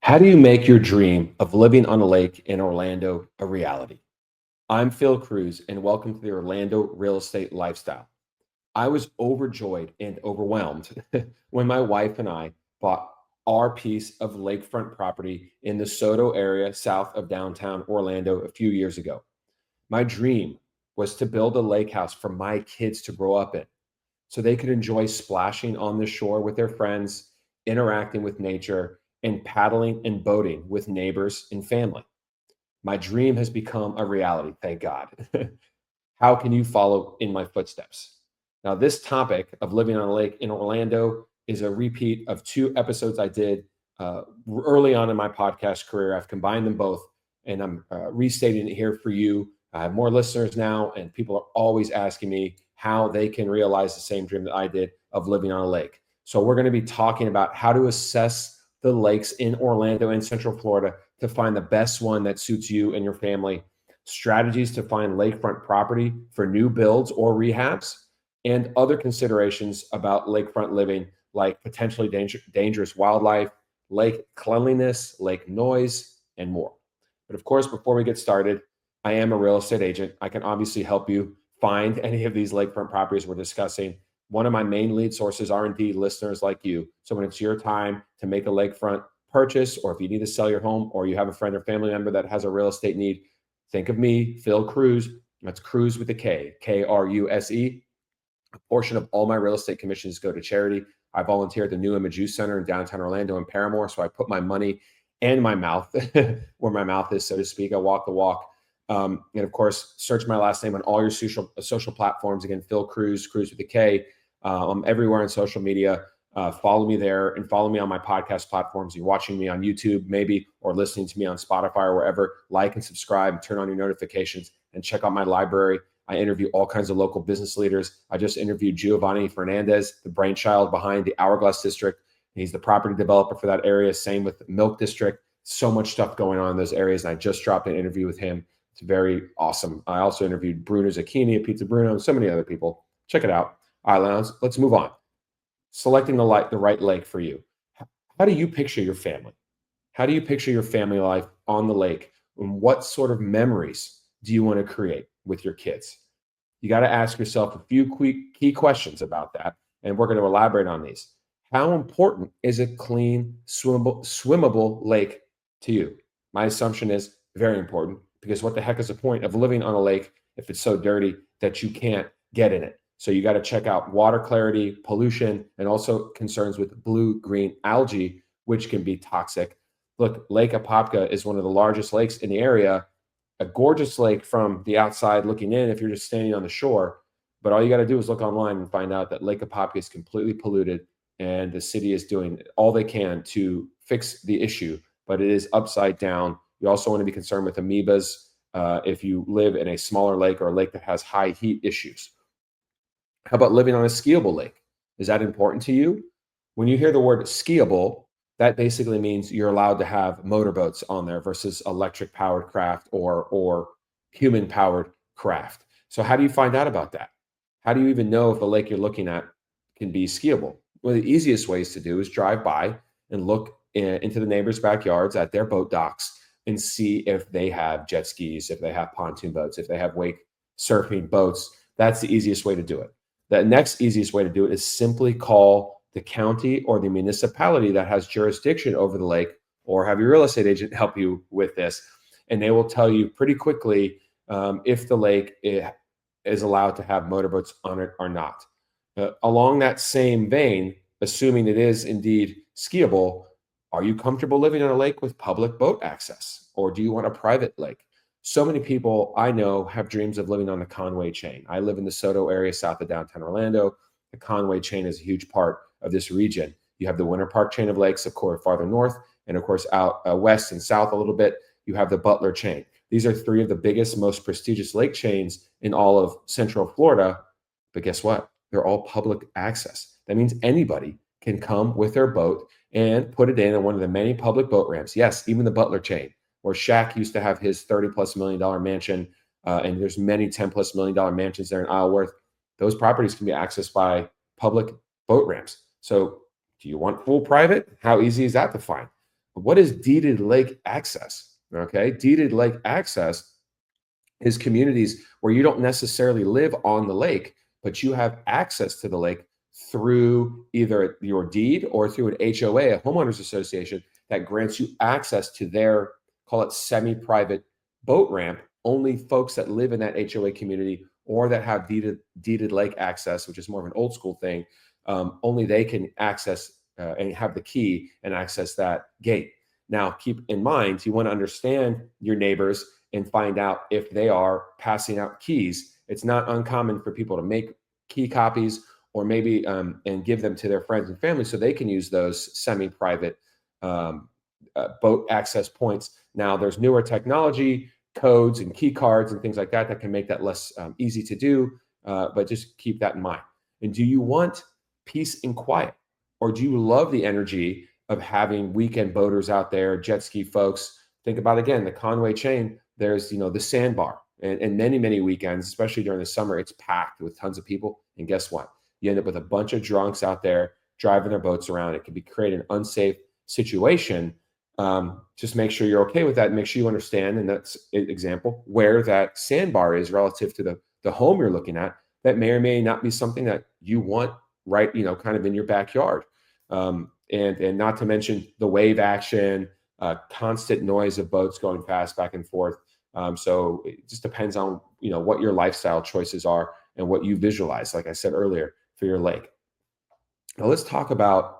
How do you make your dream of living on a lake in Orlando a reality? I'm Phil Kruse, and welcome to the Orlando Real Estate Lifestyle. I was overjoyed and overwhelmed when my wife and I bought our piece of lakefront property in the Soto area south of downtown Orlando a few years ago. My dream was to build a lake house for my kids to grow up in so they could enjoy splashing on the shore with their friends, interacting with nature, and paddling and boating with neighbors and family. My dream has become a reality, thank God. How can you follow in my footsteps? Now, this topic of living on a lake in Orlando is a repeat of two episodes I did early on in my podcast career. I've combined them both, and I'm restating it here for you. I have more listeners now, and people are always asking me how they can realize the same dream that I did of living on a lake. So, we're going to be talking about how to assess the lakes in Orlando and Central Florida to find the best one that suits you and your family, strategies to find lakefront property for new builds or rehabs, and other considerations about lakefront living, like potentially dangerous wildlife, lake cleanliness, lake noise, and more. But of course, before we get started, I am a real estate agent. I can obviously help you find any of these lakefront properties we're discussing. One of my main lead sources are indeed listeners like you. So when it's your time to make a lakefront purchase, or if you need to sell your home, or you have a friend or family member that has a real estate need, think of me, Phil Kruse. That's Kruse with a K, Kruse. A portion of all my real estate commissions go to charity. I volunteer at the New Image Youth Center in downtown Orlando and Paramore. So I put my money and my mouth where my mouth is, so to speak. I walk the walk. And of course, search my last name on all your social platforms. Again, Phil Kruse, Kruse with a K. I'm everywhere on social media. Follow me there and follow me on my podcast platforms. You're watching me on YouTube, maybe, or listening to me on Spotify or wherever. Like and subscribe, turn on your notifications, and check out my library. I interview all kinds of local business leaders. I just interviewed Giovanni Fernandez, the brainchild behind the Hourglass District. He's the property developer for that area. Same with the Milk District. So much stuff going on in those areas. And I just dropped an interview with him. It's very awesome. I also interviewed Bruno Zucchini at Pizza Bruno and so many other people. Check it out. All right, let's move on. Selecting the right lake for you. How do you picture your family? How do you picture your family life on the lake? And what sort of memories do you want to create with your kids? You got to ask yourself a few key questions about that, and we're going to elaborate on these. How important is a clean, swimmable lake to you? My assumption is very important, because what the heck is the point of living on a lake if it's so dirty that you can't get in it? So you got to check out water clarity, pollution, and also concerns with blue-green algae, which can be toxic. Look, Lake Apopka is one of the largest lakes in the area, a gorgeous lake from the outside looking in if you're just standing on the shore. But all you got to do is look online and find out that Lake Apopka is completely polluted, and the city is doing all they can to fix the issue, but it is upside down. You also want to be concerned with amoebas if you live in a smaller lake or a lake that has high heat issues. How about living on a skiable lake? Is that important to you? When you hear the word skiable, that basically means you're allowed to have motorboats on there versus electric powered craft or human powered craft. So how do you find out about that? How do you even know if the lake you're looking at can be skiable? One of the easiest ways to do is drive by and look into the neighbors' backyards at their boat docks and see if they have jet skis, if they have pontoon boats, if they have wake surfing boats. That's the easiest way to do it. The next easiest way to do it is simply call the county or the municipality that has jurisdiction over the lake, or have your real estate agent help you with this. And they will tell you pretty quickly if the lake is allowed to have motorboats on it or not. Along that same vein, assuming it is indeed skiable, are you comfortable living on a lake with public boat access, or do you want a private lake? So many people I know have dreams of living on the Conway chain. I live in the Soto area south of downtown Orlando. The Conway chain is a huge part of this region. You have the Winter Park chain of lakes, of course, farther north, and of course out west and south a little bit, you have the Butler chain. These are three of the biggest, most prestigious lake chains in all of Central Florida. But guess what? They're all public access. That means anybody can come with their boat and put it in on one of the many public boat ramps. Yes, even the Butler chain, where Shaq used to have his $30+ million mansion, and there's many $10+ million mansions there in Isleworth. Those properties can be accessed by public boat ramps. So do you want full private? How easy is that to find? What is deeded lake access? Okay, deeded lake access is communities where you don't necessarily live on the lake, but you have access to the lake through either your deed or through an HOA, a homeowners association, that grants you access to their, call it semi-private boat ramp. Only folks that live in that HOA community or that have deeded lake access, which is more of an old school thing, only they can access and have the key and access that gate. Now, keep in mind, you want to understand your neighbors and find out if they are passing out keys. It's not uncommon for people to make key copies or maybe and give them to their friends and family so they can use those semi-private boat access points. Now, there's newer technology, codes and key cards and things like that that can make that less easy to do, but just keep that in mind. And do you want peace and quiet, or do you love the energy of having weekend boaters out there, jet ski folks? Think about, again, the Conway chain. There's, the sandbar, and many weekends, especially during the summer, it's packed with tons of people. And guess what? You end up with a bunch of drunks out there driving their boats around. It can be create an unsafe situation. Just make sure you're okay with that. And make sure you understand, and that's an example, where that sandbar is relative to the home you're looking at. That may or may not be something that you want right, kind of in your backyard. And not to mention the wave action, constant noise of boats going fast back and forth. So it just depends on, what your lifestyle choices are and what you visualize, like I said earlier, for your lake. Now let's talk about,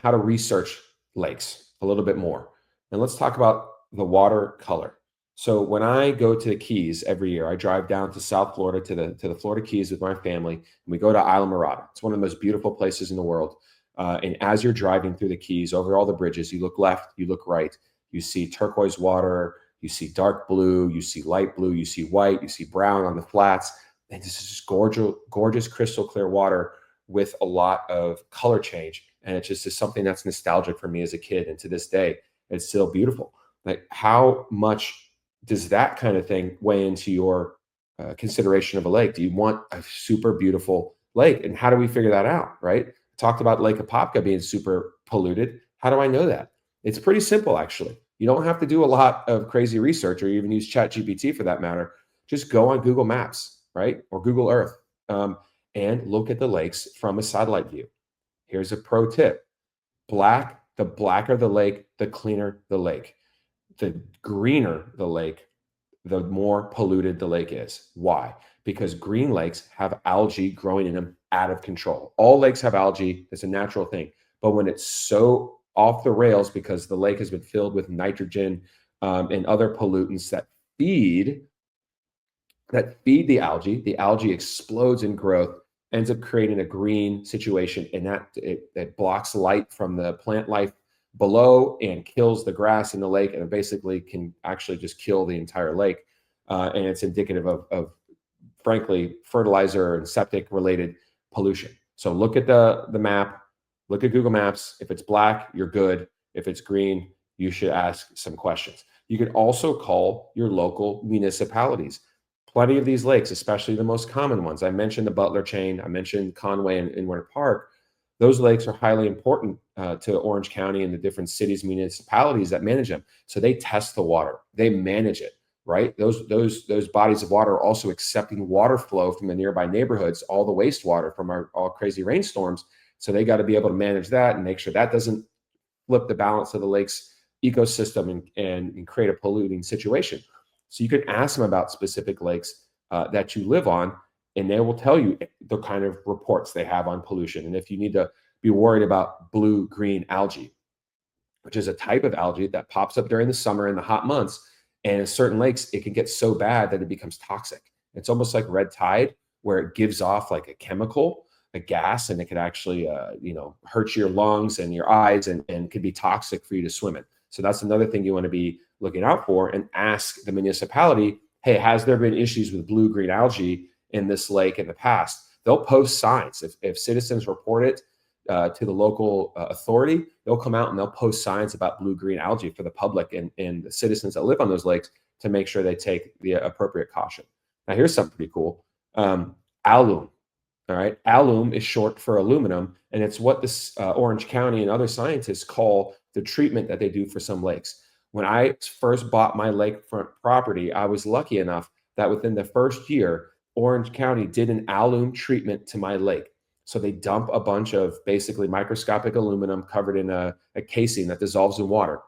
how to research lakes a little bit more. And let's talk about the water color. So when I go to the Keys every year, I drive down to South Florida to the Florida Keys with my family, and we go to Isla Mirada. It's one of the most beautiful places in the world. And as you're driving through the Keys, over all the bridges, you look left, you look right, you see turquoise water, you see dark blue, you see light blue, you see white, you see brown on the flats. And this is just gorgeous, crystal clear water with a lot of color change. And it just is something that's nostalgic for me as a kid. And to this day, it's still beautiful. Like, how much does that kind of thing weigh into your consideration of a lake? Do you want a super beautiful lake? And how do we figure that out, right? Talked about Lake Apopka being super polluted. How do I know that? It's pretty simple, actually. You don't have to do a lot of crazy research or even use ChatGPT for that matter. Just go on Google Maps, right? Or Google Earth, and look at the lakes from a satellite view. Here's a pro tip. The blacker the lake, the cleaner the lake. The greener the lake, the more polluted the lake is. Why? Because green lakes have algae growing in them out of control. All lakes have algae. It's a natural thing. But when it's so off the rails because the lake has been filled with nitrogen and other pollutants that feed the algae explodes in growth, ends up creating a green situation, and that blocks light from the plant life below and kills the grass in the lake, and it basically can actually just kill the entire lake. And it's indicative of frankly, fertilizer and septic related pollution. So look at the map, look at Google Maps. If it's black, you're good. If it's green, you should ask some questions. You could also call your local municipalities. Plenty of these lakes, especially the most common ones. I mentioned the Butler chain. I mentioned Conway and Winter Park. Those lakes are highly important to Orange County and the different cities, municipalities that manage them. So they test the water, they manage it, right? Those bodies of water are also accepting water flow from the nearby neighborhoods, all the wastewater from all crazy rainstorms. So they got to be able to manage that and make sure that doesn't flip the balance of the lake's ecosystem and create a polluting situation. So you can ask them about specific lakes that you live on, and they will tell you the kind of reports they have on pollution. And if you need to be worried about blue-green algae, which is a type of algae that pops up during the summer in the hot months, and in certain lakes, it can get so bad that it becomes toxic. It's almost like red tide, where it gives off like a chemical, a gas, and it could actually, hurt your lungs and your eyes and could be toxic for you to swim in. So that's another thing you want to be looking out for, and ask the municipality, hey, has there been issues with blue-green algae in this lake in the past? They'll post signs. If citizens report it to the local authority, they'll come out and they'll post signs about blue-green algae for the public and the citizens that live on those lakes to make sure they take the appropriate caution. Now, here's something pretty cool. Alum. All right. Alum is short for aluminum, and it's what this Orange County and other scientists call the treatment that they do for some lakes. When I first bought my lakefront property, I was lucky enough that within the first year, Orange County did an alum treatment to my lake. So they dump a bunch of basically microscopic aluminum covered in a casing that dissolves in water.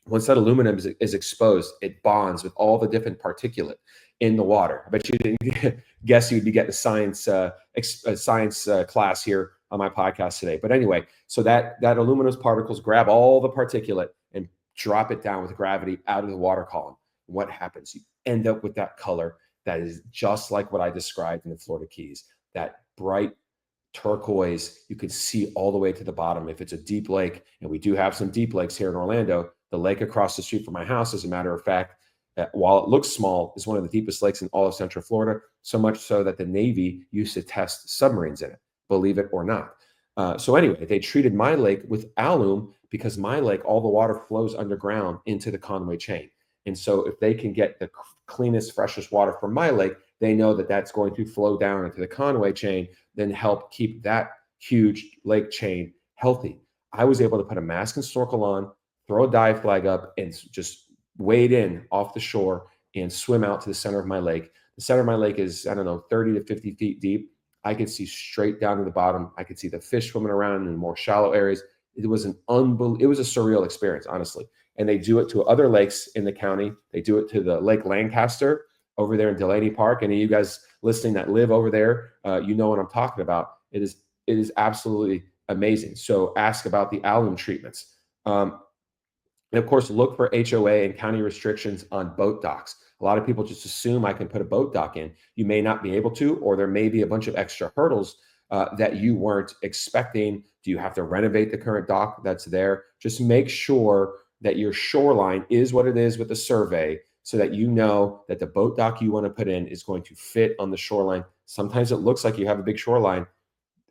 Once that aluminum is exposed, it bonds with all the different particulate in the water. I bet you didn't guess you'd be getting a science class here on my podcast today. But anyway, so that aluminous particles grab all the particulate and drop it down with gravity out of the water column. What happens? You end up with that color that is just like what I described in the Florida Keys, that bright turquoise. You could see all the way to the bottom. If it's a deep lake, and we do have some deep lakes here in Orlando, the lake across the street from my house, as a matter of fact, while it looks small, is one of the deepest lakes in all of Central Florida, so much so that the Navy used to test submarines in it, believe it or not. So anyway, they treated my lake with alum because my lake, all the water flows underground into the Conway chain. And so if they can get the cleanest, freshest water from my lake, they know that that's going to flow down into the Conway chain, then help keep that huge lake chain healthy. I was able to put a mask and snorkel on, throw a dive flag up, and just wade in off the shore and swim out to the center of my lake. The center of my lake is, I don't know, 30 to 50 feet deep. I could see straight down to the bottom. I could see the fish swimming around in more shallow areas. It was it was a surreal experience, honestly. And they do it to other lakes in the county. They do it to the Lake Lancaster over there in Delaney Park. Any of you guys listening that live over there, you know what I'm talking about. It is absolutely amazing. So ask about the alum treatments. And of course, look for HOA and county restrictions on boat docks. A lot of people just assume I can put a boat dock in. You may not be able to, or there may be a bunch of extra hurdles that you weren't expecting. Do you have to renovate the current dock that's there? Just make sure that your shoreline is what it is with the survey, so that you know that the boat dock you want to put in is going to fit on the shoreline. Sometimes it looks like you have a big shoreline,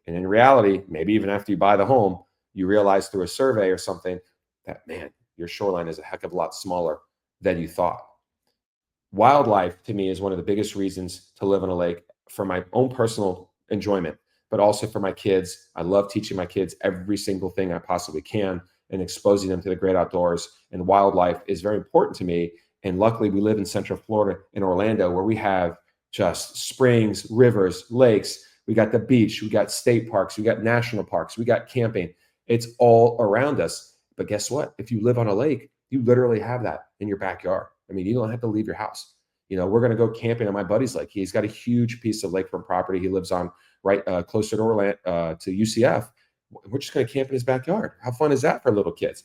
and in reality, maybe even after you buy the home, you realize through a survey or something that, man, your shoreline is a heck of a lot smaller than you thought. Wildlife, to me, is one of the biggest reasons to live on a lake, for my own personal enjoyment, but also for my kids. I love teaching my kids every single thing I possibly can and exposing them to the great outdoors. And wildlife is very important to me. And luckily, we live in Central Florida, in Orlando, where we have just springs, rivers, lakes. We got the beach, we got state parks, we got national parks, we got camping. It's all around us. But guess what? If you live on a lake, you literally have that in your backyard. I mean, you don't have to leave your house. You know, we're going to go camping on my buddy's lake. He's got a huge piece of lakefront property he lives on, right closer to Orlando, to UCF. We're just going to camp in his backyard. How fun is that for little kids?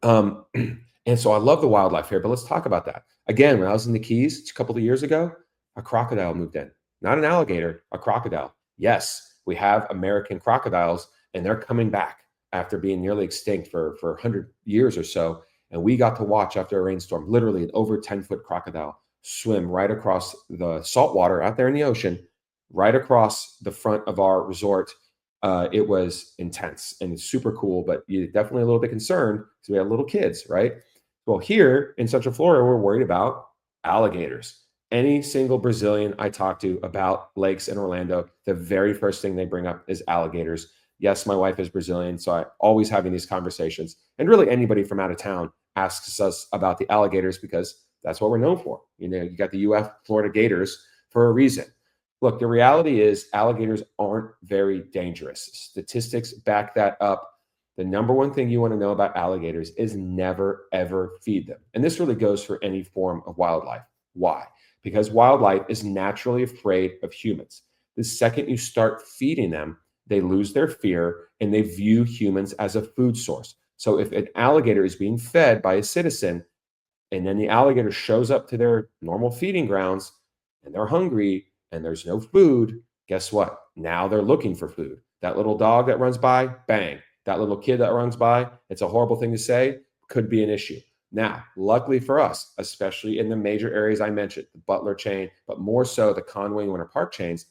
And so I love the wildlife here, but let's talk about that. Again, when I was in the Keys a couple of years ago, a crocodile moved in. Not an alligator, a crocodile. Yes, we have American crocodiles, and they're coming back after being nearly extinct for 100 years or so. And we got to watch, after a rainstorm, literally an over 10-foot crocodile swim right across the salt water out there in the ocean, right across the front of our resort. It was intense and super cool, but you're definitely a little bit concerned because we have little kids, right? Well, here in Central Florida, we're worried about alligators. Any single Brazilian I talk to about lakes in Orlando, the very first thing they bring up is alligators. Yes, my wife is Brazilian, so I always having these conversations. And really, anybody from out of town asks us about the alligators because that's what we're known for. You know, you got the UF Florida Gators for a reason. Look, the reality is alligators aren't very dangerous. Statistics back that up. The number one thing you want to know about alligators is never, ever feed them. And this really goes for any form of wildlife. Why? Because wildlife is naturally afraid of humans. The second you start feeding them, they lose their fear and they view humans as a food source. So if an alligator is being fed by a citizen, and then the alligator shows up to their normal feeding grounds and they're hungry and there's no food, guess what? Now they're looking for food. That little dog that runs by, bang. That little kid that runs by, it's a horrible thing to say, could be an issue. Now, luckily for us, especially in the major areas I mentioned, the Butler chain, but more so the Conway and Winter Park chains,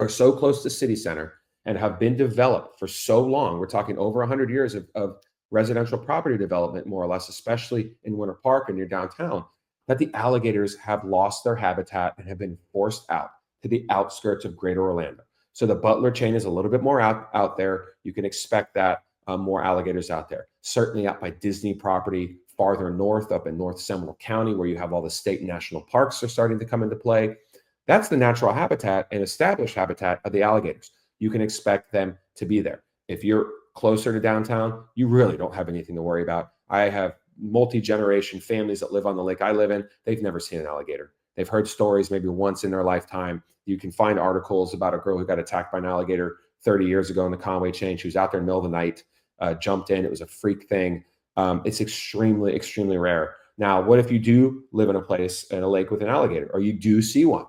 are so close to city center and have been developed for so long. We're talking over 100 years of residential property development, more or less, especially in Winter Park and near downtown, that the alligators have lost their habitat and have been forced out to the outskirts of Greater Orlando. So the Butler chain is a little bit more out there. You can expect that. more alligators out there. Certainly out by Disney property, farther north, up in North Seminole County, where you have all the state and national parks are starting to come into play. That's the natural habitat and established habitat of the alligators. You can expect them to be there. If you're closer to downtown, you really don't have anything to worry about. I have multi-generation families that live on the lake I live in. They've never seen an alligator. They've heard stories maybe once in their lifetime. You can find articles about a girl who got attacked by an alligator 30 years ago in the Conway chain. She was out there in the middle of the night, jumped in. It was a freak thing. It's extremely, extremely rare. Now, what if you do live in a place in a lake with an alligator, or you do see one?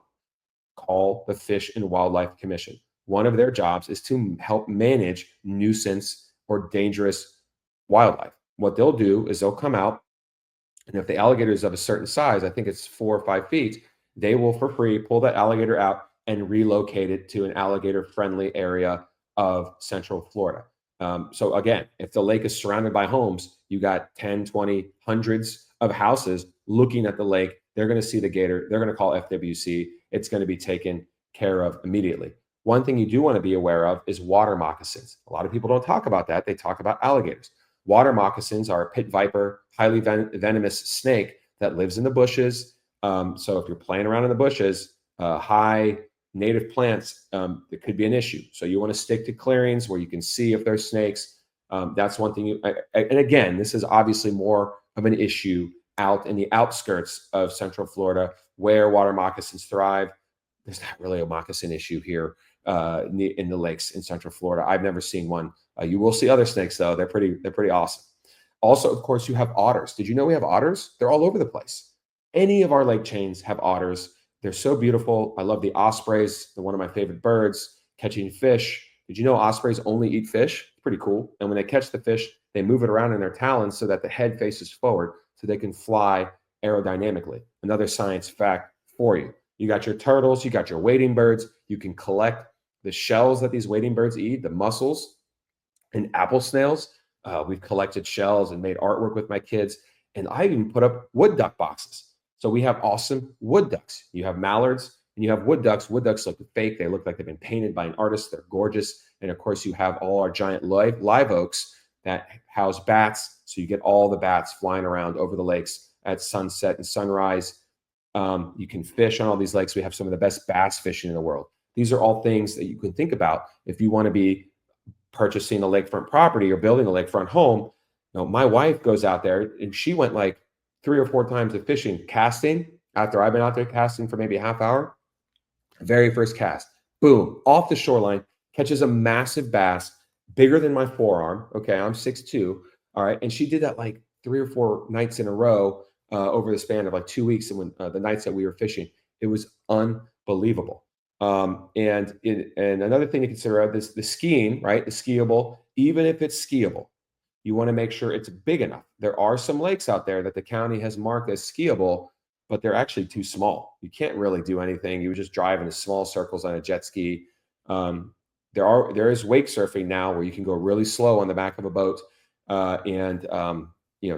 Call the Fish and Wildlife Commission. One of their jobs is to help manage nuisance or dangerous wildlife. What they'll do is they'll come out, and if the alligator is of a certain size, I think it's 4 or 5 feet, they will for free pull that alligator out and relocate it to an alligator friendly area of Central Florida. So again, if the lake is surrounded by homes, you got 10, 20, hundreds of houses looking at the lake. They're going to see the gator. They're going to call FWC. It's going to be taken care of immediately. One thing you do want to be aware of is water moccasins. A lot of people don't talk about that. They talk about alligators. Water moccasins are a pit viper, highly venomous snake that lives in the bushes. So if you're playing around in the bushes, high native plants, it could be an issue. So you want to stick to clearings where you can see if there's snakes. That's one thing. And again, this is obviously more of an issue out in the outskirts of Central Florida where water moccasins thrive. There's not really a moccasin issue here in the lakes in Central Florida. I've never seen one. You will see other snakes though. They're pretty awesome. Also, of course, you have otters. Did you know we have otters? They're all over the place. Any of our lake chains have otters. They're so beautiful. I love the ospreys. They're one of my favorite birds. Catching fish. Did you know ospreys only eat fish? Pretty cool. And when they catch the fish, they move it around in their talons so that the head faces forward so they can fly aerodynamically. Another science fact for you. You got your turtles, you got your wading birds. You can collect the shells that these wading birds eat, the mussels and apple snails. We've collected shells and made artwork with my kids. And I even put up wood duck boxes. So we have awesome wood ducks. You have mallards and you have wood ducks. Wood ducks look fake. They look like they've been painted by an artist. They're gorgeous. And of course, you have all our giant live oaks that house bats. So you get all the bats flying around over the lakes at sunset and sunrise. You can fish on all these lakes. We have some of the best bass fishing in the world. These are all things that you can think about if you want to be purchasing a lakefront property or building a lakefront home. You know, my wife goes out there and she went like 3 or 4 times of fishing, casting after I've been out there casting for maybe a half hour. Very first cast, boom, off the shoreline, catches a massive bass, bigger than my forearm. Okay, I'm 6'2". All right, and she did that like 3 or 4 nights in a row over the span of like 2 weeks. And when the nights that we were fishing, it was unbelievable. And another thing to consider is the skiing, right? The skiable, even if it's skiable, you want to make sure it's big enough. There are some lakes out there that the county has marked as skiable, but they're actually too small. You can't really do anything. You would just drive in small circles on a jet ski. There is wake surfing now where you can go really slow on the back of a boat and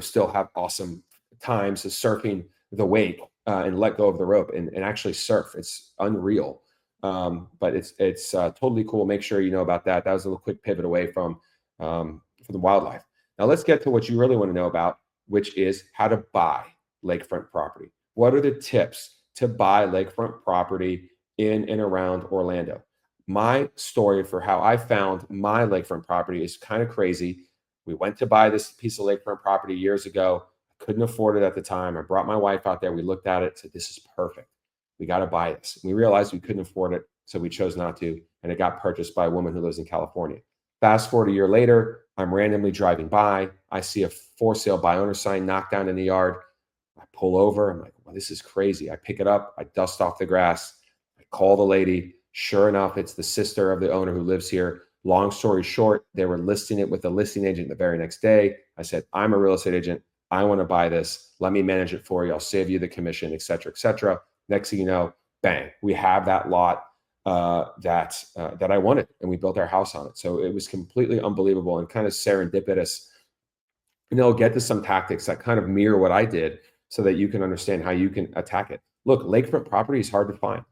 still have awesome times of surfing the wake and let go of the rope and actually surf. It's unreal. But it's totally cool. Make sure you know about that. That was a little quick pivot away from the wildlife. Now let's get to what you really want to know about, which is how to buy lakefront property. What are the tips to buy lakefront property in and around Orlando? My story for how I found my lakefront property is kind of crazy. We went to buy this piece of lakefront property years ago. I couldn't afford it at the time. I brought my wife out there. We looked at it, said, this is perfect. We got to buy this. And we realized we couldn't afford it, so we chose not to. And it got purchased by a woman who lives in California. Fast forward a year later, I'm randomly driving by. I see a for sale by owner sign knocked down in the yard. I pull over. I'm like, well, this is crazy. I pick it up. I dust off the grass. I call the lady. Sure enough, it's the sister of the owner who lives here. Long story short, they were listing it with the listing agent the very next day. I said, I'm a real estate agent. I want to buy this. Let me manage it for you. I'll save you the commission, et cetera, et cetera. Next thing you know, bang, we have that lot that I wanted, and we built our house on it. So it was completely unbelievable and kind of serendipitous. And they'll get to some tactics that kind of mirror what I did so that you can understand how you can attack it. Look, lakefront property is hard to find.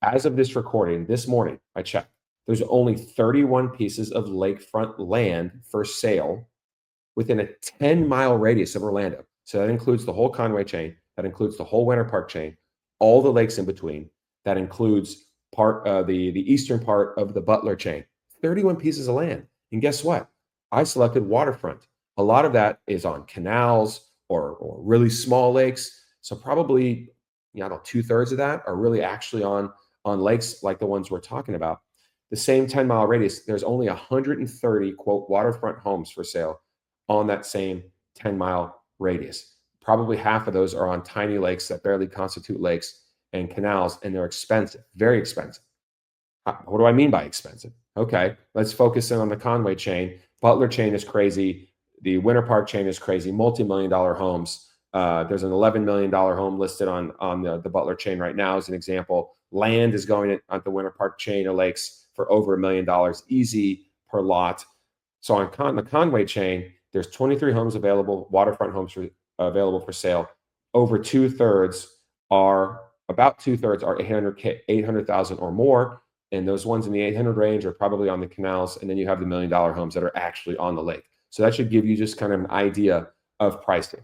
As of this recording, this morning, I checked. There's only 31 pieces of lakefront land for sale within a 10-mile radius of Orlando. So that includes the whole Conway chain, that includes the whole Winter Park chain, all the lakes in between. That includes the eastern part of the Butler chain. 31 pieces of land. And guess what? I selected waterfront. A lot of that is on canals or really small lakes. So probably, you know, 2/3 of that are really actually on lakes like the ones we're talking about. The same 10-mile radius, there's only 130 quote waterfront homes for sale on that same 10-mile radius. Probably half of those are on tiny lakes that barely constitute lakes and canals, and they're expensive, very expensive. What do I mean by expensive? Okay, let's focus in on the Conway chain. Butler chain is crazy. The Winter Park chain is crazy. Multi-million-dollar homes. There's an $11 million home listed on the Butler chain right now as an example. Land is going on the Winter Park chain of lakes for over $1 million easy per lot. So on the Conway chain, there's 23 homes available, waterfront homes available for sale. Over about two thirds are 800,000 or more. And those ones in the 800 range are probably on the canals. And then you have the $1 million homes that are actually on the lake. So that should give you just kind of an idea of pricing.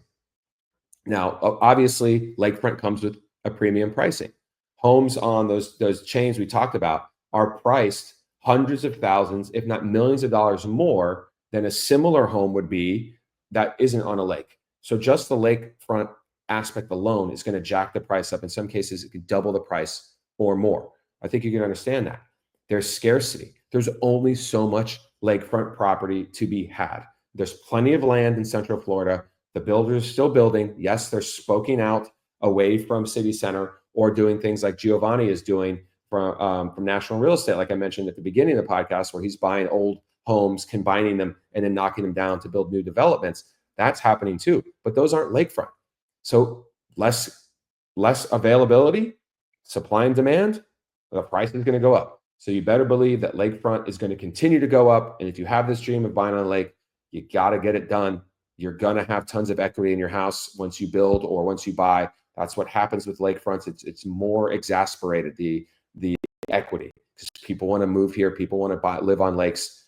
Now, obviously, lakefront comes with a premium pricing. Homes on those chains we talked about are priced hundreds of thousands, if not millions of dollars more than a similar home would be that isn't on a lake. So just the lakefront aspect alone is going to jack the price up. In some cases, it could double the price or more. I think you can understand that. There's scarcity. There's only so much lakefront property to be had. There's plenty of land in Central Florida. The builders are still building. Yes, they're spoking out away from city center or doing things like Giovanni is doing from National Real Estate, like I mentioned at the beginning of the podcast, where he's buying old homes, combining them, and then knocking them down to build new developments. That's happening too. But those aren't lakefront. So less availability, supply and demand, the price is going to go up. So you better believe that lakefront is going to continue to go up. And if you have this dream of buying on a lake, you got to get it done. You're going to have tons of equity in your house once you build or once you buy. That's what happens with lakefronts. It's more exasperated, the equity, because people want to move here. People want to live on lakes.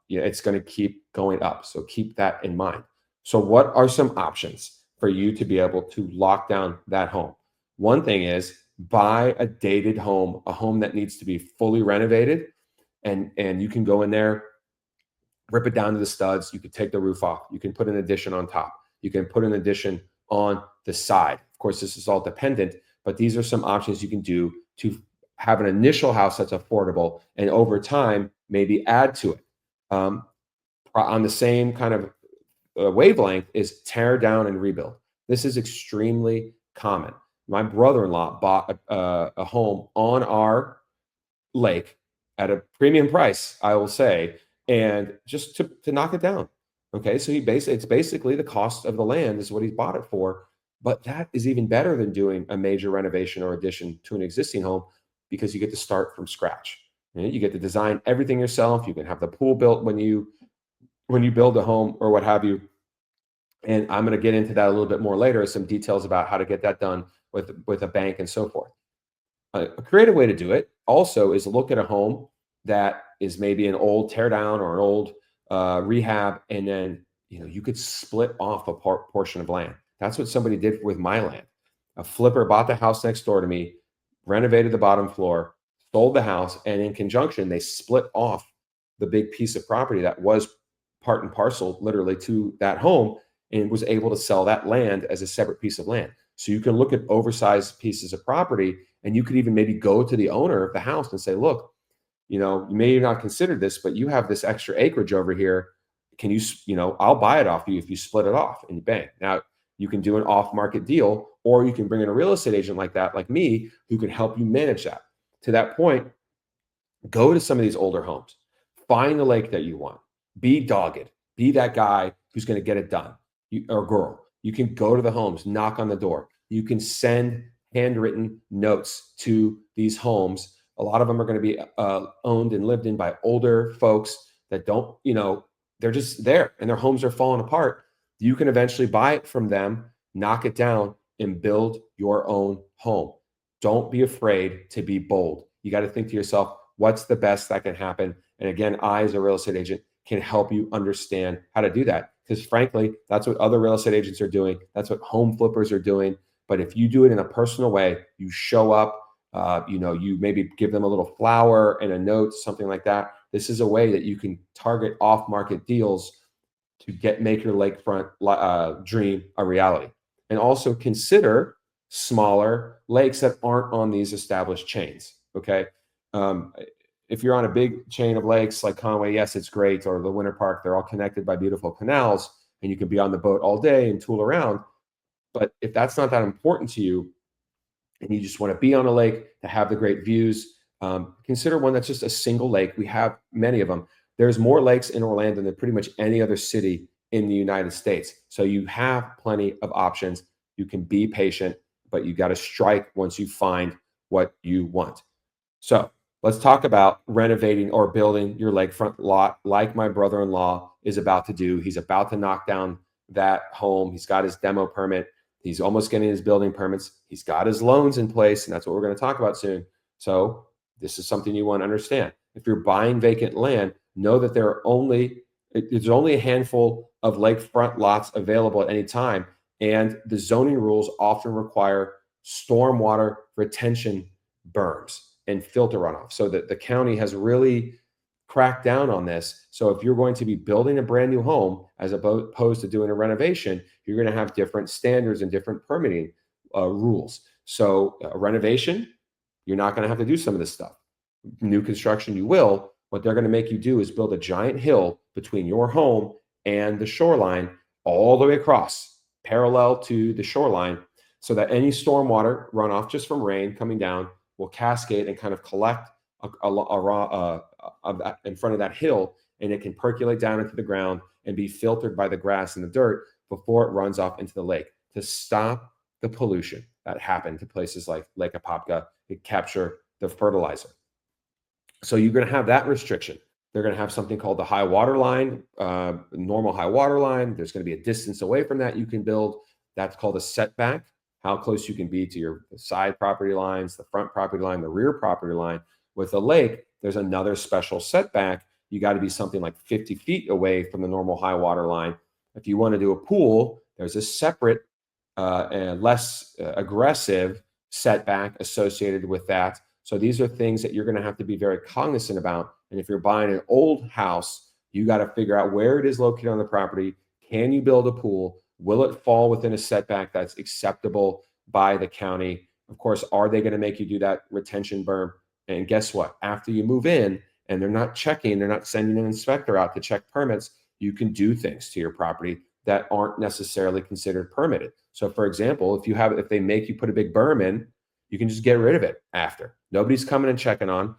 It's going to keep going up. So keep that in mind. So what are some options for you to be able to lock down that home? One thing is buy a dated home, a home that needs to be fully renovated, and you can go in there, rip it down to the studs. You can take the roof off. You can put an addition on top. You can put an addition on the side. Of course, this is all dependent, but these are some options you can do to have an initial house that's affordable, and over time, maybe add to it. On the same kind of wavelength is tear down and rebuild. This is extremely common. My brother-in-law bought a home on our lake at a premium price, I will say, and just to knock it down. Okay, so it's basically the cost of the land is what he bought it for, but that is even better than doing a major renovation or addition to an existing home because you get to start from scratch. You get to design everything yourself. You can have the pool built when you build a home or what have you. And I'm going to get into that a little bit more later, some details about how to get that done with a bank and so forth. A creative way to do it also is look at a home that is maybe an old tear down or an old rehab, and then you could split off a portion of land. That's what somebody did with my land. A flipper bought the house next door to me, renovated the bottom floor, sold the house, and in conjunction, they split off the big piece of property that was part and parcel literally to that home, and was able to sell that land as a separate piece of land. So you can look at oversized pieces of property, and you could even maybe go to the owner of the house and say, look, you may not consider this, but you have this extra acreage over here. Can you, I'll buy it off you if you split it off, and bang. Now you can do an off-market deal, or you can bring in a real estate agent like that, like me, who can help you manage that. To that point, go to some of these older homes, find the lake that you want, be dogged, be that guy who's going to get it done, or girl. You can go to the homes, knock on the door. You can send handwritten notes to these homes. A lot of them are going to be owned and lived in by older folks that don't, they're just there and their homes are falling apart. You can eventually buy it from them, knock it down, and build your own home. Don't be afraid to be bold. You got to think to yourself, what's the best that can happen. And again, I, as a real estate agent, can help you understand how to do that. Because frankly, that's what other real estate agents are doing. That's what home flippers are doing. But if you do it in a personal way, you show up, you maybe give them a little flower and a note, something like that. This is a way that you can target off-market deals to make your lakefront dream a reality. And also consider smaller lakes that aren't on these established chains. Okay. Um, if you're on a big chain of lakes like Conway, yes, it's great, or the Winter Park, they're all connected by beautiful canals and you can be on the boat all day and tool around. But if that's not that important to you, and you just want to be on a lake to have the great views, consider one that's just a single lake. We have many of them. There's more lakes in Orlando than pretty much any other city in the United States. So you have plenty of options. You can be patient, but you got to strike once you find what you want. So let's talk about renovating or building your lakefront lot like my brother-in-law is about to do. He's about to knock down that home. He's got his demo permit. He's almost getting his building permits. He's got his loans in place, and that's what we're going to talk about soon. So this is something you want to understand. If you're buying vacant land, know that there's only a handful of lakefront lots available at any time, and the zoning rules often require stormwater retention berms and filter runoff. So that the county has really cracked down on this. So if you're going to be building a brand new home as opposed to doing a renovation, you're going to have different standards and different permitting rules. So a renovation, you're not going to have to do some of this stuff. New construction, you will. What they're going to make you do is build a giant hill between your home and the shoreline all the way across, parallel to the shoreline, so that any stormwater runoff just from rain coming down will cascade and kind of collect in front of that hill, and it can percolate down into the ground and be filtered by the grass and the dirt before it runs off into the lake to stop the pollution that happened to places like Lake Apopka to capture the fertilizer. So you're going to have that restriction. They're going to have something called the high water line, normal high water line. There's going to be a distance away from that you can build. That's called a setback, how close you can be to your side property lines, the front property line, the rear property line. With a lake, there's another special setback. You got to be something like 50 feet away from the normal high water line. If you want to do a pool, there's a separate and less aggressive setback associated with that. So these are things that you're going to have to be very cognizant about. And if you're buying an old house, you got to figure out where it is located on the property. Can you build a pool? Will it fall within a setback that's acceptable by the county? Of course, are they going to make you do that retention berm? And guess what? After you move in and they're not sending an inspector out to check permits, you can do things to your property that aren't necessarily considered permitted. So for example, if they make you put a big berm in, you can just get rid of it after. Nobody's coming and checking on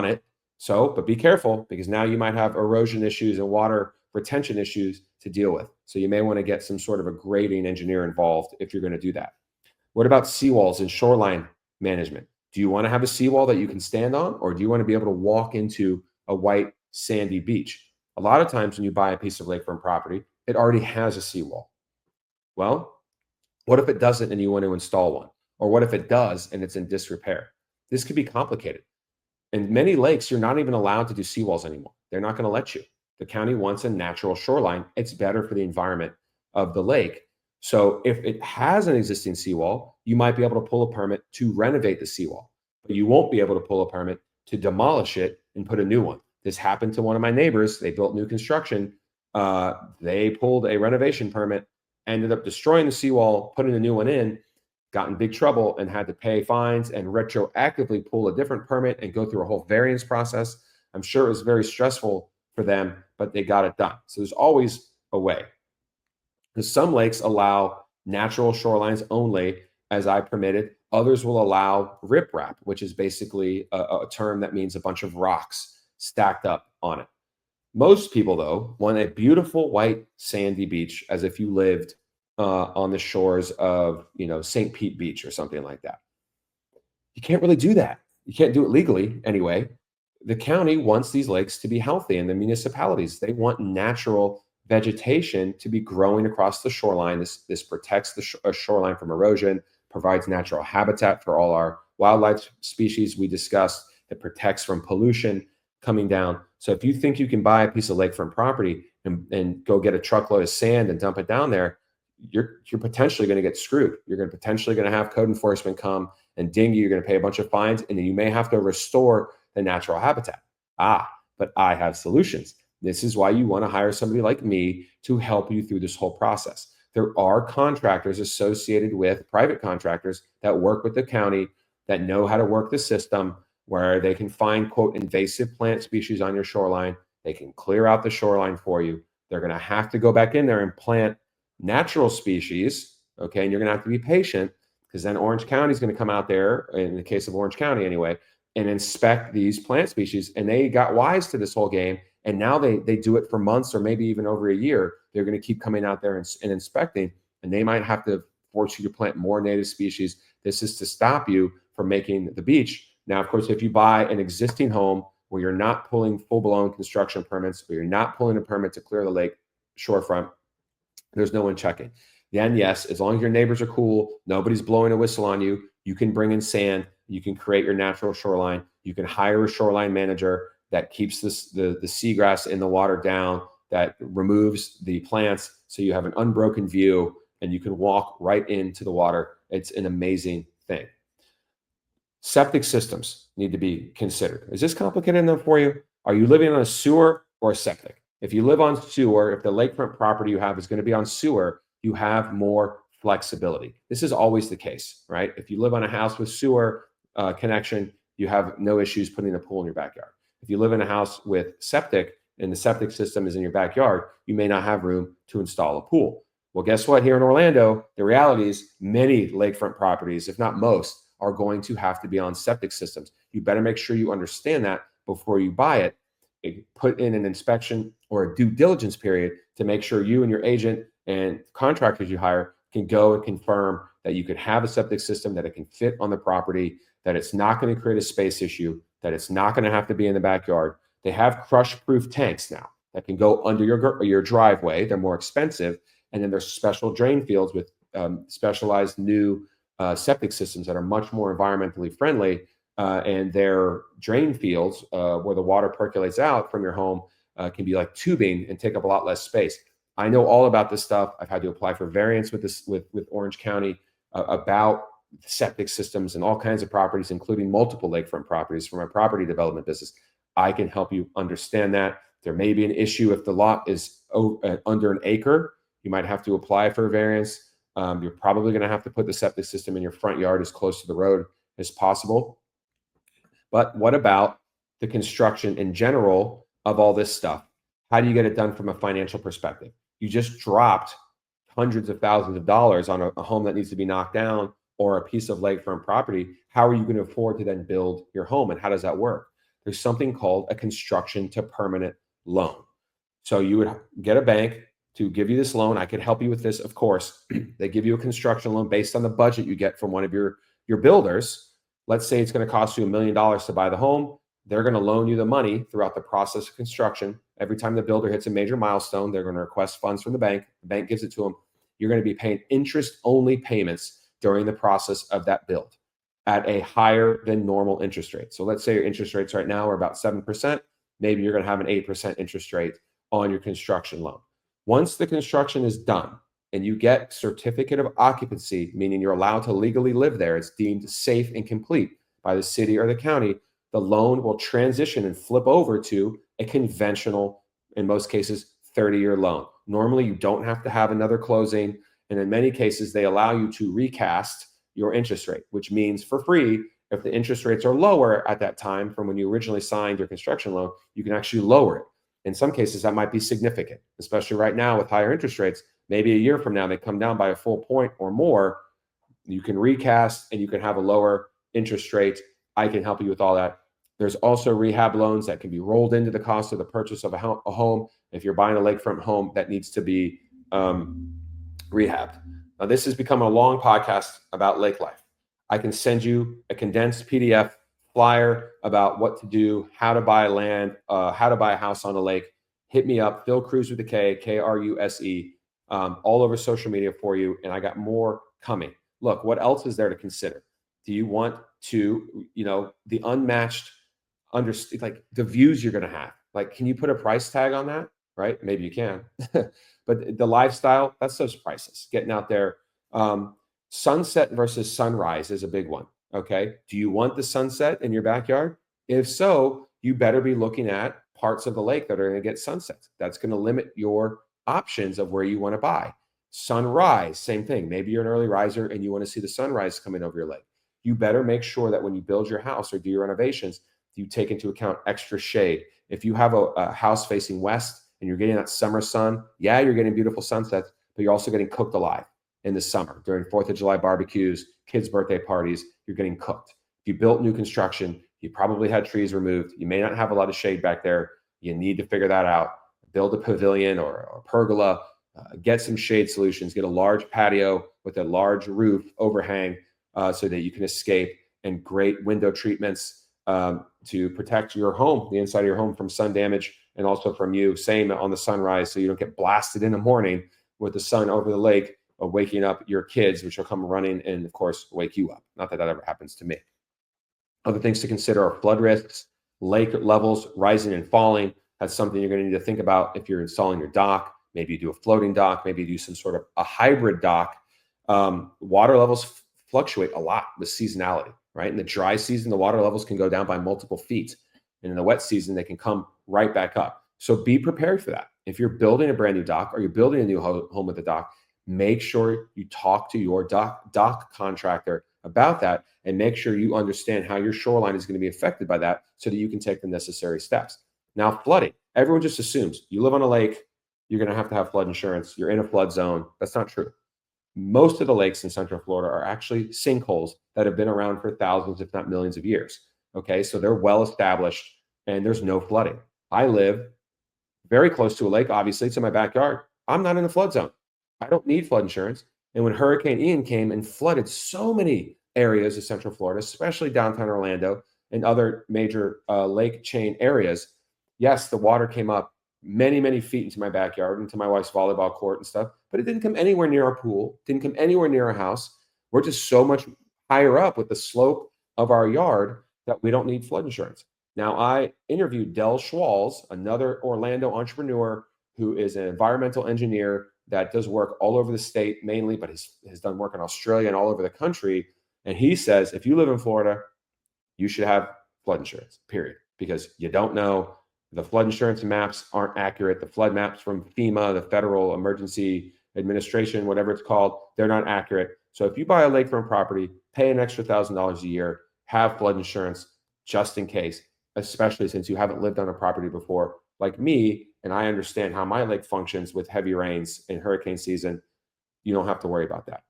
it. So, but be careful, because now you might have erosion issues and water retention issues to deal with. So you may want to get some sort of a grading engineer involved if you're going to do that. What about seawalls and shoreline management? Do you want to have a seawall that you can stand on, or do you want to be able to walk into a white sandy beach? A lot of times when you buy a piece of lakefront property, it already has a seawall. Well, what if it doesn't and you want to install one? Or what if it does and it's in disrepair? This could be complicated. In many lakes, you're not even allowed to do seawalls anymore. They're not going to let you. The county wants a natural shoreline. It's better for the environment of the lake. So if it has an existing seawall, you might be able to pull a permit to renovate the seawall, but you won't be able to pull a permit to demolish it and put a new one. This happened to one of my neighbors. They built new construction. They pulled a renovation permit, ended up destroying the seawall, putting a new one in, got in big trouble and had to pay fines and retroactively pull a different permit and go through a whole variance process. I'm sure it was very stressful for them, but they got it done. So there's always a way. Because some lakes allow natural shorelines only, as I permitted. Others will allow riprap, which is basically a term that means a bunch of rocks stacked up on it. Most people, though, want a beautiful white sandy beach, as if you lived on the shores of, St. Pete Beach or something like that. You can't really do that. You can't do it legally anyway. The county wants these lakes to be healthy, and the municipalities, they want natural vegetation to be growing across the shoreline. This protects the shoreline from erosion, provides natural habitat for all our wildlife species we discussed, that protects from pollution coming down. So if you think you can buy a piece of lakefront property and go get a truckload of sand and dump it down there, you're potentially going to get screwed. You're going to potentially going to have code enforcement come and ding you. You're going to pay a bunch of fines, and then you may have to restore the natural habitat. But I have solutions. This is why you want to hire somebody like me to help you through this whole process. There are contractors associated with private contractors that work with the county that know how to work the system, where they can find, quote, invasive plant species on your shoreline. They can clear out the shoreline for you. They're going to have to go back in there and plant natural species, okay? And you're going to have to be patient, because then Orange County is going to come out there, in the case of Orange County anyway, and inspect these plant species. And they got wise to this whole game, and now they do it for months or maybe even over a year. They're going to keep coming out there and inspecting, and they might have to force you to plant more native species. This is to stop you from making the beach. Now, of course, if you buy an existing home where you're not pulling full-blown construction permits, where you're not pulling a permit to clear the lake shorefront, there's no one checking. Then, yes, as long as your neighbors are cool, nobody's blowing a whistle on you, you can bring in sand, you can create your natural shoreline, you can hire a shoreline manager that keeps the seagrass in the water down, that removes the plants, so you have an unbroken view and you can walk right into the water. It's an amazing thing. Septic systems need to be considered. Is this complicated enough for you? Are you living on a sewer or a septic? If you live on sewer, if the lakefront property you have is going to be on sewer, you have more flexibility. This is always the case, right? If you live on a house with sewer connection, you have no issues putting a pool in your backyard. If you live in a house with septic and the septic system is in your backyard, you may not have room to install a pool. Well, guess what? Here in Orlando, the reality is many lakefront properties, if not most, are going to have to be on septic systems. You better make sure you understand that before you buy it. Put in an inspection or a due diligence period to make sure you and your agent and contractors you hire can go and confirm that you could have a septic system, that it can fit on the property, that it's not going to create a space issue, that it's not going to have to be in the backyard. They have crush-proof tanks now that can go under your driveway. They're more expensive. And then there's special drain fields with specialized new septic systems that are much more environmentally friendly, and their drain fields where the water percolates out from your home can be like tubing and take up a lot less space. I know all about this stuff. I've had to apply for variance with Orange County about septic systems and all kinds of properties, including multiple lakefront properties from my property development business. I can help you understand that. There may be an issue if the lot is under an acre. You might have to apply for a variance. You're probably going to have to put the septic system in your front yard as close to the road as possible. But what about the construction in general of all this stuff? How do you get it done from a financial perspective? You just dropped hundreds of thousands of dollars on a home that needs to be knocked down or a piece of lakefront property. How are you going to afford to then build your home? And how does that work? There's something called a construction to permanent loan. So you would get a bank to give you this loan. I could help you with this, of course. They give you a construction loan based on the budget you get from one of your builders. Let's say it's going to cost you $1 million to buy the home. They're going to loan you the money throughout the process of construction. Every time the builder hits a major milestone, they're going to request funds from the bank. The bank gives it to them. You're going to be paying interest-only payments during the process of that build at a higher than normal interest rate. So let's say your interest rates right now are about 7%. Maybe you're going to have an 8% interest rate on your construction loan. Once the construction is done and you get certificate of occupancy, meaning you're allowed to legally live there, it's deemed safe and complete by the city or the county, the loan will transition and flip over to a conventional, in most cases, 30-year loan. Normally, you don't have to have another closing. And in many cases, they allow you to recast your interest rate, which means for free, if the interest rates are lower at that time from when you originally signed your construction loan, you can actually lower it. In some cases, that might be significant, especially right now with higher interest rates. Maybe a year from now, they come down by a full point or more. You can recast and you can have a lower interest rate. I can help you with all that. There's also rehab loans that can be rolled into the cost of the purchase of a home. If you're buying a lakefront home that needs to be rehabbed. Now, this has become a long podcast about lake life. I can send you a condensed PDF flyer about what to do, how to buy land, how to buy a house on a lake. Hit me up, Phil Kruse with a K, Kruse, all over social media for you. And I got more coming. Look, what else is there to consider? Do you want to, the unmatched understand like the views you're going to have. Like, can you put a price tag on that? Right? Maybe you can, but the lifestyle, that's those prices. Getting out there, um, sunset versus sunrise is a big one. Okay, do you want the sunset in your backyard? If so, you better be looking at parts of the lake that are going to get sunsets. That's going to limit your options of where you want to buy. Sunrise, same thing. Maybe you're an early riser and you want to see the sunrise coming over your lake. You better make sure that when you build your house or do your renovations, you take into account extra shade. If you have a house facing west and you're getting that summer sun, yeah, you're getting beautiful sunsets, but you're also getting cooked alive in the summer during 4th of July barbecues, kids' birthday parties, you're getting cooked. If you built new construction, you probably had trees removed. You may not have a lot of shade back there. You need to figure that out. Build a pavilion or a pergola, get some shade solutions, get a large patio with a large roof overhang so that you can escape, and great window treatments to protect your home, the inside of your home, from sun damage and also from you. Same on the sunrise, so you don't get blasted in the morning with the sun over the lake, waking up your kids, which will come running and, of course, wake you up. Not that that ever happens to me. Other things to consider are flood risks, lake levels rising and falling. That's something you're going to need to think about if you're installing your dock. Maybe you do a floating dock, maybe you do some sort of a hybrid dock. Water levels fluctuate a lot with seasonality, right? In the dry season, the water levels can go down by multiple feet. And in the wet season, they can come right back up. So be prepared for that. If you're building a brand new dock or you're building a new home with a dock, make sure you talk to your dock contractor about that and make sure you understand how your shoreline is going to be affected by that so that you can take the necessary steps. Now, flooding. Everyone just assumes you live on a lake, you're going to have flood insurance. You're in a flood zone. That's not true. Most of the lakes in Central Florida are actually sinkholes that have been around for thousands, if not millions of years. Okay, so they're well established and there's no flooding. I live very close to a lake. Obviously, it's in my backyard. I'm not in a flood zone. I don't need flood insurance. And when Hurricane Ian came and flooded so many areas of Central Florida, especially downtown Orlando and other major lake chain areas, yes, the water came up many, many feet into my backyard, into my wife's volleyball court and stuff, but it didn't come anywhere near our pool, didn't come anywhere near our house. We're just so much higher up with the slope of our yard that we don't need flood insurance. Now, I interviewed Del Schwalz, another Orlando entrepreneur who is an environmental engineer that does work all over the state mainly, but has done work in Australia and all over the country. And he says, if you live in Florida, you should have flood insurance, period, because you don't know. The flood insurance maps aren't accurate. The flood maps from FEMA, the Federal Emergency Administration, whatever it's called, they're not accurate. So if you buy a lakefront property, pay an extra $1,000 a year, have flood insurance just in case, especially since you haven't lived on a property before like me, and I understand how my lake functions with heavy rains in hurricane season. You don't have to worry about that.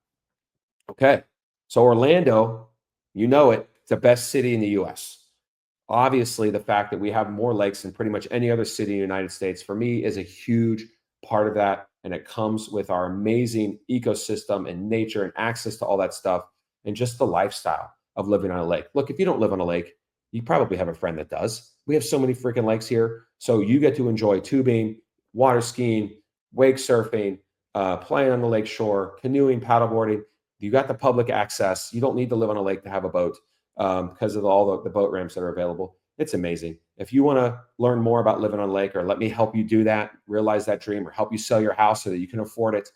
Okay. So Orlando, you know it, it's the best city in the US. Obviously, the fact that we have more lakes than pretty much any other city in the United States, for me, is a huge part of that. And it comes with our amazing ecosystem and nature and access to all that stuff and just the lifestyle of living on a lake. Look, if you don't live on a lake, you probably have a friend that does. We have so many freaking lakes here. So you get to enjoy tubing, water skiing, wake surfing, playing on the lake shore, canoeing, paddleboarding. You got the public access. You don't need to live on a lake to have a boat because of all the boat ramps that are available. It's amazing. If you want to learn more about living on a lake, or let me help you do that, realize that dream, or help you sell your house so that you can afford it,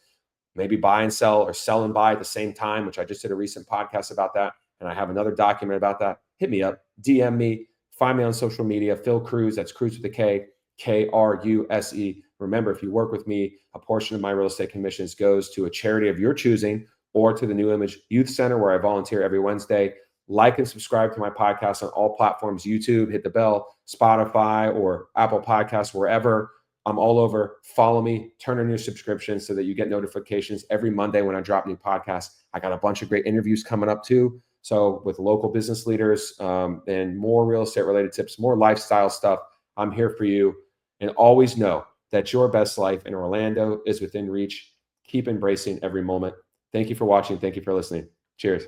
maybe buy and sell or sell and buy at the same time, which I just did a recent podcast about that. And I have another document about that. Hit me up, DM me, find me on social media, Phil Kruse, that's Kruse with a K, Kruse. Remember, if you work with me, a portion of my real estate commissions goes to a charity of your choosing or to the New Image Youth Center, where I volunteer every Wednesday. Like and subscribe to my podcast on all platforms, YouTube, hit the bell, Spotify, or Apple Podcasts, wherever. I'm all over. Follow me, turn on your subscription so that you get notifications every Monday when I drop new podcasts. I got a bunch of great interviews coming up too. So with local business leaders and more real estate related tips, more lifestyle stuff, I'm here for you. And always know that your best life in Orlando is within reach. Keep embracing every moment. Thank you for watching. Thank you for listening. Cheers.